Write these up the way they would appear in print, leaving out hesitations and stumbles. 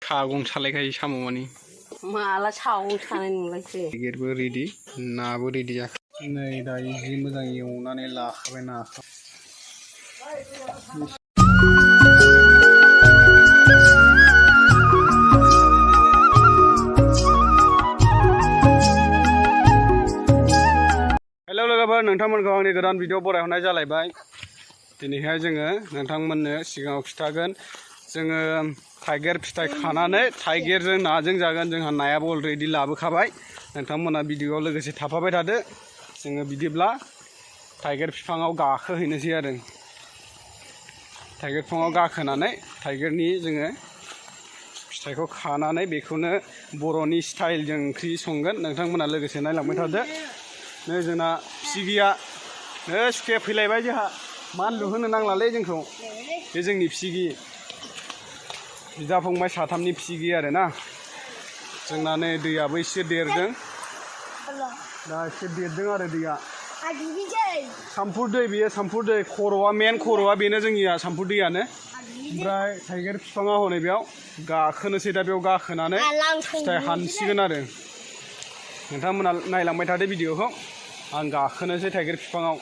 सागं सालायखायो साम' मानि माला सागं सानाय नंलायसै थाइगिरबो रेडि नाबो रेडि जाखा नै दायो जि मोजां एवनानै लाखाबाय नाखौ हेलौ लोगोफोर नोंथांमोनखौ आंनि गोदान भिडिअ बरायहरनाय जालायबाय दिनैहाय जोङो नोंथांमोननो सिगाङाव खिथागोन जोङो थाइगिर फिथाइ खानानै थाइगिरजों नाजों जागोन जोंहा नायाबो अलरेडि लाबोखाबाय नोंथांमोना भिडिअआव लोगोसे थाफाबाय थादो जोङो बिदिब्ला थाइगिर बिफाङाव गाखोहैनोसै आरो थाइगिर बिफाङाव गाखोनानै थाइगिरनि जोङो फिथाइखौ खानानै बेखौनो बर'नि स्टाइलजों ओंख्रि संगोन नोंथांमोना लोगोसे नायलांबाय थादो नै जोंना फिसिगिया नै सुखे फैलायबाय जोंहा मानलु होनो नांलालै जोंखौ बे जोंनि फिसिगि बिदा फंबाय साथामनि फिसिगि आरो ना जोंना नै दैयाबो एसे देरदों दा एसे देरदों आरो दैया सामफुर दै बेयो सामफुर दै खर'आ मेन खर'आ बेनो जोंनिया सामफुर दैयानो ओमफ्राय थाइगिर बिफाङा हनै बेयाव गाखोनोसै दा बेयाव गाखोनानै फिथाइ हानसिगोन आरो नोंथांमोना नायलांबाय थादो भिडिअखौ आं गाखोनोसै थाइगिर बिफाङाव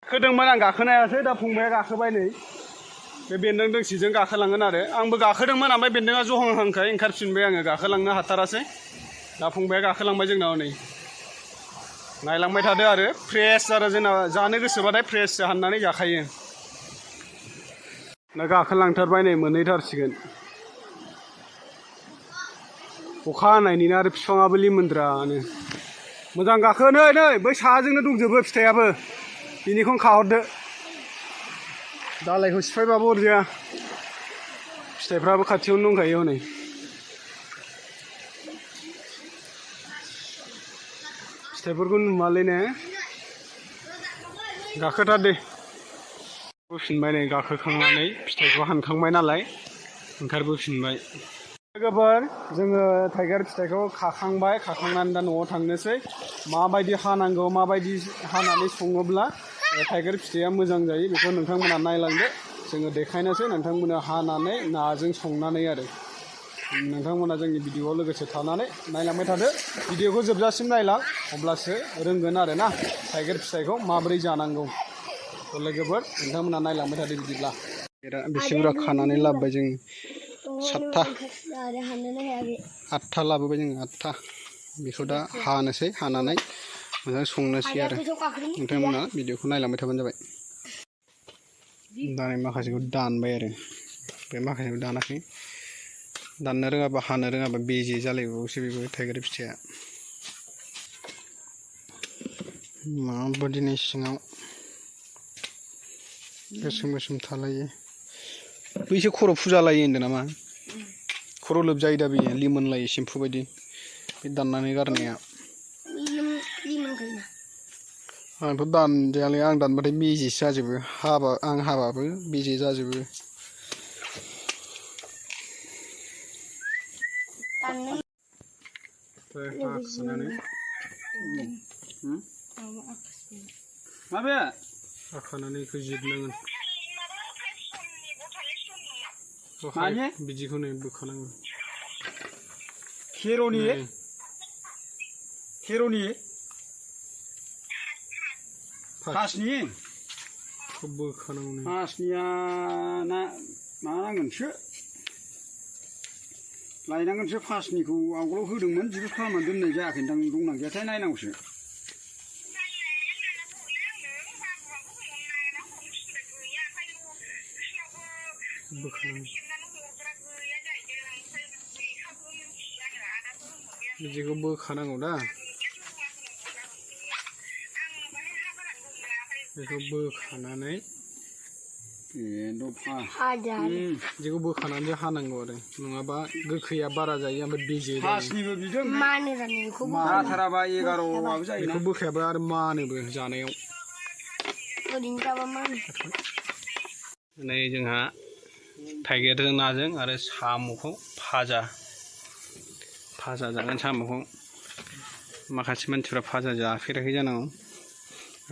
गाखोदोंमोन आं गाखोनो हायासै दा फंबाया गाखोबाय नै बे बेन्दों दोंसेजों गाखोलांगोन आरो आंबो गाखोदोंमोन ओमफ्राय बेन्दोंआ जहांहांखाय ओंखारफिनबाय आङो गाखोलांनो हाथारासै दा फंबाया गाखोलांबाय जोंनाव नै नायलांबाय थादो आरो फ्रेस आरो जोंना जानो गोसोबाथाय फ्रेस हाननानै जाखायो दा गाखोलांथारबाय नै मोनहैथारसिगोन अखा हानायनिनो आरो बिफाङाबो लिमोनद्रानो मोजां गाखो नै बै साहाजोंनो दंजोबो फिथाइयाबो बिनिखौनो खाहरदो दालायखौ सिफायबाबो अरजाया फिथाइफ्राबो खाथियावनो दंखायो हनै फिथाइफोरखौ नुमालै ने गाखोथार दे बोफिनबाय नै गाखोखांनानै फिथाइखौ हानखांबाय नालाय ओंखारबोफिनबाय लोगोफोर जोङो थाइगिर फिथाइखौ खाखांनानै दा न'आव थांनोसै माबायदि हानांगौ माबायदि हानानै सङोब्ला थाइगिर फिथाइया मोजां जायो बेखौ नोंथांमोना नायलांदो जोङो देखायनोसै नोंथांमोना हानानै नाजों संनानै आरो नोंथांमोना जोंनि भिडिअआव लोगोसे थानानै नायलांबाय थादो भिडिअखौ जोबजासिम नायलां अब्लासो रोंगोन आरो ना थाइगिर फिथाइखौ माबोरै जानांगौ लोगोफोर नोंथांमोना नायलांबाय थादो बिदिब्ला बेसे बुरजा खानानै लाबोबाय जों 7था 8था लाबोबाय जोङो 8था बेखौ दा हानोसै हानानै मोजां संनोसै आरो नोंथांमोना भिडिअखौ नायलांबाय थाबानो जाबाय दानि माखासेखौ दानबाय आरो बे माखासेखौ दानाखै दाननो रोङाबा हानो रोङाबा बेजे जालायबावोसो बेबो थाइगिर फिथाइया माबायदिनो सिङाव गोसोम गोसोम थालायो बैसो खर' फुजा लायो होनदों नामा खर' लोबजायो दा बेयो लिमोनलायो सेम्फु बायदि बे दाननानै गारनाया आंथ' दानजायालै आं दानबाथाय बेजेसो जाजोबो आं हाबाबो बेजे जाजोबो माबे हाखानानै बेखौ जिरनांगोन बिदिखौ नै बोखानांगौ खेर'नि फासनि बोखानांगौ फासनिया ना मानांगोनसो लायनांगोनसो फासनिखौ आवगोलाव होदोंमोन जिबो खालामनानै दोननाय जायाखै नोंथां दंना गैयाथाय नायनांगौसो बिदिखौ बोखानांगौ दा बेखौ बोखानानै बिदिखौ बोखानानै हानांगौ आरो नङाबा गोखैया बारा जायो ओमफ्राय बेजे बेखौ बोखायाबा आरो मानोबो जानायाव नै जोंहा थाइगिरजों नाजों आरो साम'खौ भाजा जागोन साम'खौ माखासे मानसिफ्रा भाजा जाफेराखै जानांगौ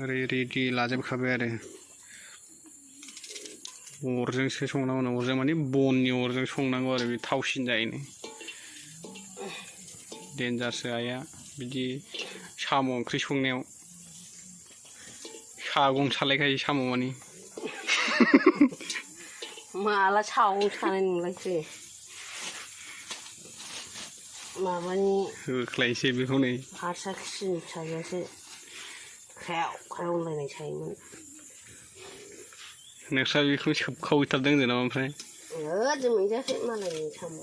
ओरै रेडि लाजोबखाबाय आरो अरजोंसो संनांगौ अरजों माने बननि अरजों संनांगौ आरो बे थावसिन जायोनो देन्जारसो आइया बिदि साम' ओंख्रि संनायाव सागं सालायखायो साम' मानि माला सागं सानाय नुलायखो माबानि होख्लायसै बेखौ नै हारसा खिनि फिसाजोआसो ख्रायाव ख्रायाव होनलायनाय सायोमोन नोंस्रा बेखौ सोबखावहैथारदों होनदों नामा ओमफ्राय जों मोनजायाखै मालायनि साम'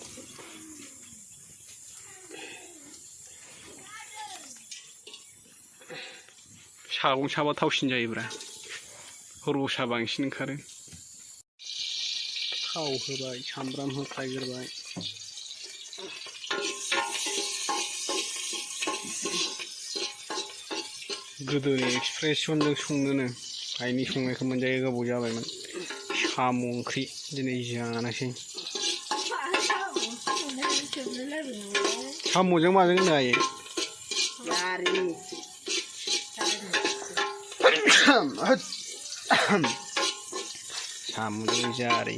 सागं साबा थावसिन जायोब्रा रसा बांसिन ओंखारो थाव होबाय सामब्राम होख्लायग्रोबाय गोदोनि एक्सप्रेसनजों संनोनो आइनि संनायखौ मोनजायो गोबाव जाबायमोन साम' ओंख्रि दिनै जानोसै साम'जों माजों होनो हायो साम'जों जारि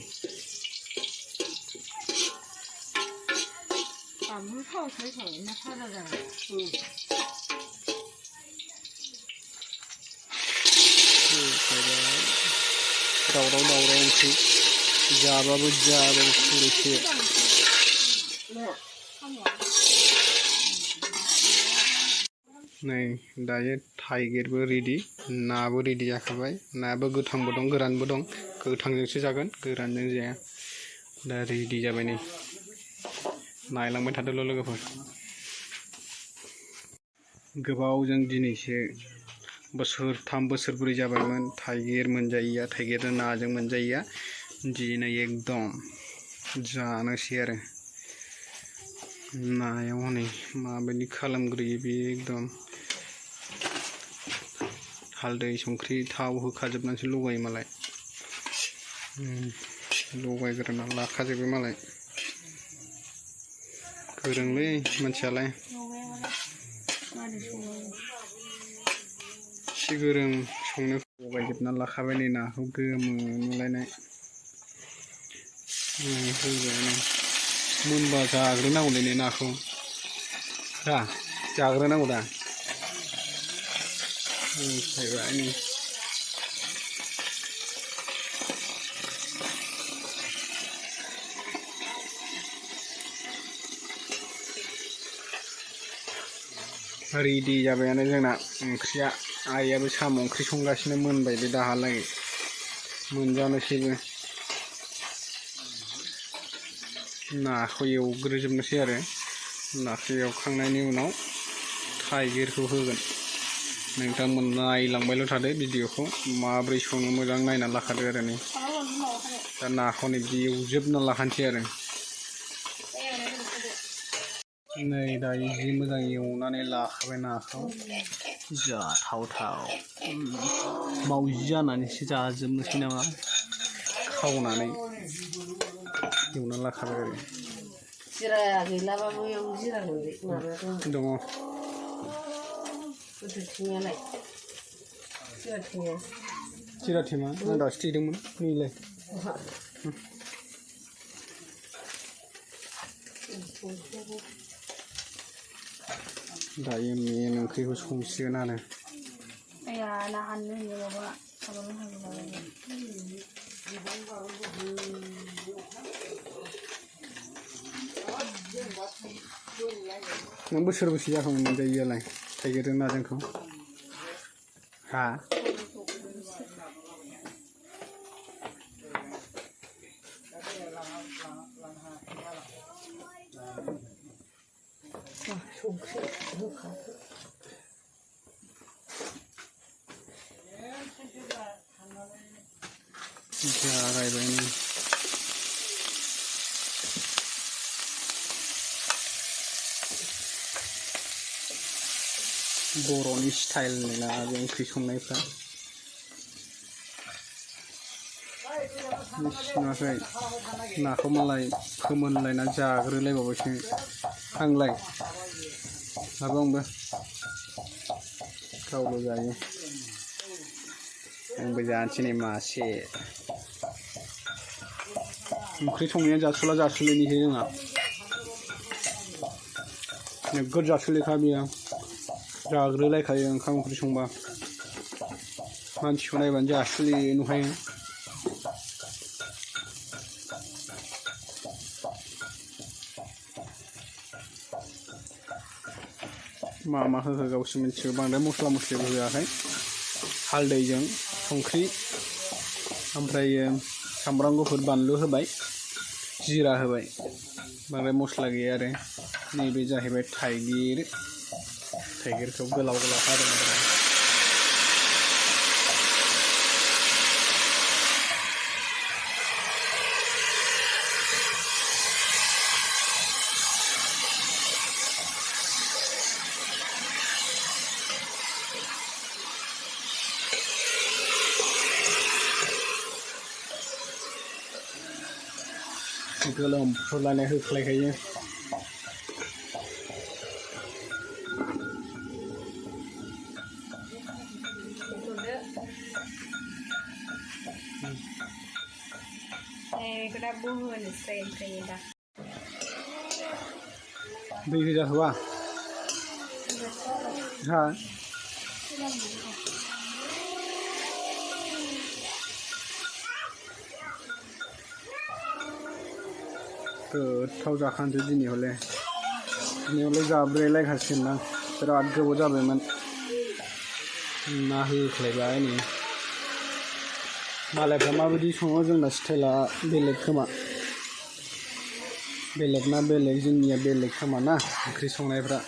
दावराव ओंख्रि जाबाबो खुरैसे नै दायो थाइगिरबो रेडि नाबो रेडि जाखाबाय नायाबो गोथांबो दं गोरानबो दं गोथांजोंसो जागोन गोरानजों जाया दा रेडि जाबाय नै नायलांबाय थादोल' लोगोफोर गोबावजों दिनैसो बोसोरथाम बोसोरब्रै जाबायमोन थाइगिर मोनजायैया थाइगिरजों नाजों मोनजायैया दिनै एकदम जानोसै आरो नायाव हनै माबायदि खालामग्रोयो बे एकदम हालदै संख्रि थाव होखाजोबनानैसो लगायो मालाय लगायग्रोना लाखाजोबो मालाय गोरोंलै मानसियालाय एसे गोरों संनो लगायजोबना लाखाबाय नै नाखौ गोमो नुलायनाय होबाय मोनबा जाग्रोनांगौलै नै नाखौ जाग्रोनांगौ दा फैबाय नै रेडि जाबायानो जोंना ओंख्रिया आइयाबो साम' ओंख्रि संगासिनो मोनबाय बे दाहालागै मोनजानोसैबो नाखौ एवग्रोजोबनोसै आरो नाखौ एवखांनायनि उनाव थाइगिरखौ होगोन नोंथांमोन नायलांबायल' थादो भिडिअखौ माब्रै सङो मोजां नायना लाखादो आरो नै दा नाखौ नै बिदि एवजोबना लाखानोसै आरो नै दायो जि मोजां एवनानै लाखाबाय नाखौ जाथावथाव मावजि जानानैसो जाजोबनोसै नामा खावनानै एवना लाखाबाय आरो जिरा गैलाबाबो बेयाव जिरा दङ गोथैथिनियालाय जिरा थेमा आं दासो थेदोंमोन नैलाय दायो मेन ओंख्रिखौ संसिगोन आरो नों बोसोरबेसे जाखांबाय मोनजायैयालाय थाइगिरजों नाजोंखौ हा जागायबाय नै बर'नि स्टाइल ना बे ओंख्रि संनायफ्रा मिथिनुवाखै नाखौ मालाय फोमोनलायना जाग्रोलायबावबायसो आंलाय माबा आंबो गावल' जायो आंबो जानोसै नै मासे ओंख्रि संनाया जासुला जासुलिनिसै जोंहा नोगोद जासुलिखा बियो जाग्रोलायखायो ओंखाम ओंख्रि संबा मानसिखौ नायबानो जासुलि नुखायो मा मा होखो गावसो मिथिगौ बांद्राय मस्ला मस्लिबो होआखै हालदैजों संख्रि ओमफ्रायो सामब्राम गुफुर बानलु होबाय जिरा होबाय बांद्राय मस्ला गैया आरो नैबे जाहैबाय थाइगिरखौ गोलाव गोलाव हादों आरो गोलोम फुरलायनाय होख्लायखायो दै होजाथ'वा हा गोथाव जाखानोसै दिनैहले जाब्रेलायखासिगोन ना बिराद गोबाव जाबायमोन ना होख्लायबाय नै मालायफ्रा माबायदि सङो जोंना स्टाइला बेलेग खोमा बेलेगना बेलेग जोंनिया बेलेग खोमा ना ओंख्रि संनायफ्रा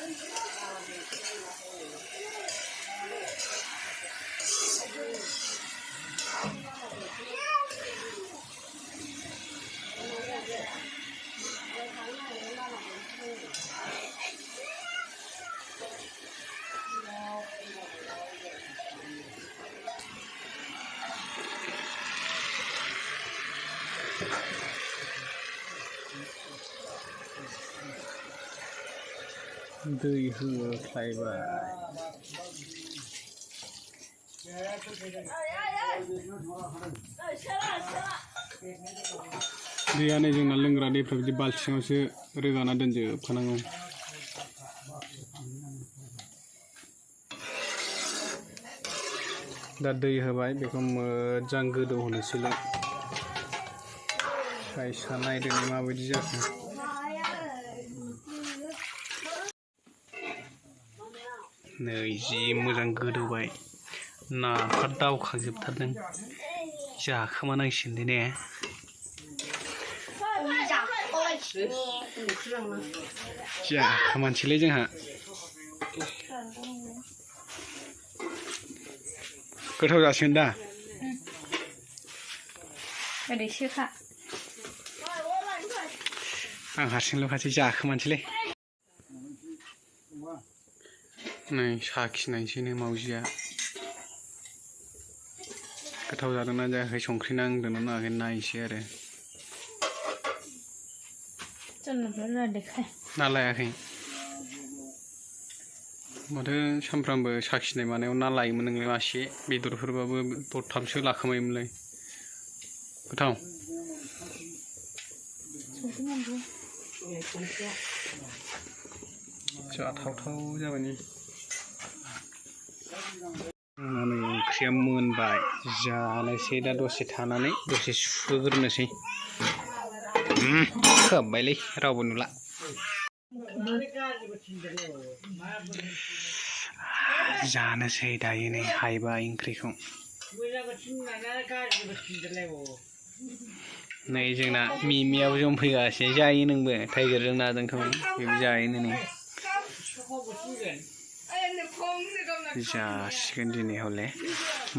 दै होख्लायबाय दैया नै जोंना लोंग्रा दैफ्रा बिदि बाल्थिङावसो रोगाना दोनजोबखानांगौ दा दै होबाय बेखौ मोजां गोदौ होनोसैलाय गाइसा नायदों माबायदि जाखो नै जि मोजां गोदौबाय नाफ्रा दावखाजोबथारदों जाखोमानांसिगोन ने जाखोमानोसैलै जोंहा गोथाव जासिगोन दा ओरैसोखा आं हारसिंल'खासै जाखोमानोसैलै नै साखिनायसैनो मावजिया गोथाव जादोंना जायाखै संख्रि नांदोंना नाङाखै नायसै आरो ना लायाखै माथो सानफ्रामबो साखिनाय मानायाव ना लायोमोन नोंलाय मासे बेदरफोरबाबो दरथामसो लाखोमायोमोनलाय गोथाव जाथावथाव जाबाय नै नै ओंख्रिया मोनबाय जानोसै दा दसे थानानै दसे सुहोग्रोनोसै खोब्बायलै रावबो नुला जानोसै दायो नै हायबाय ओंख्रिखौ नै जोंना मिमियाबो जंफैगासिनो जायो नोंबो टाइगारजों नाजोंखौ बेबो जायोनो नै जासिगोन दिनै हले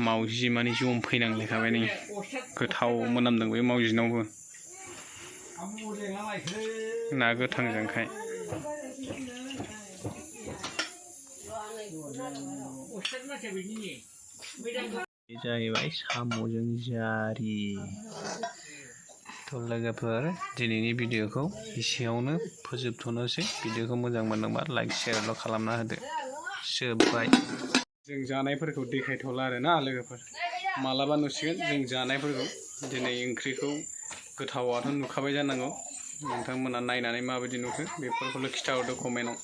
मावजि माने जंफैनांलायखाबाय नै गोथाव मोनामदों बे मावजिनावबो ना गोथांजोंखाय जाहैबाय साम'जों जारि थ' लोगोफोर दिनैनि भिडिअखौ एसेयावनो फोजोबथ'नोसै भिडिअखौ मोजां मोनदोंबा लाइक शेयारल' खालामना होदो जोब्बाय जों जानायफोरखौ देखायथ'ला आरो ना लोगोफोर मालाबा नुसिगोन जों जानायफोरखौ दिनै ओंख्रिखौ गोथावाथ' नुखाबाय जानांगौ नोंथांमोना नायनानै माबायदि नुखो बेफोरखौल' खिथाहरदो कमेन्टआव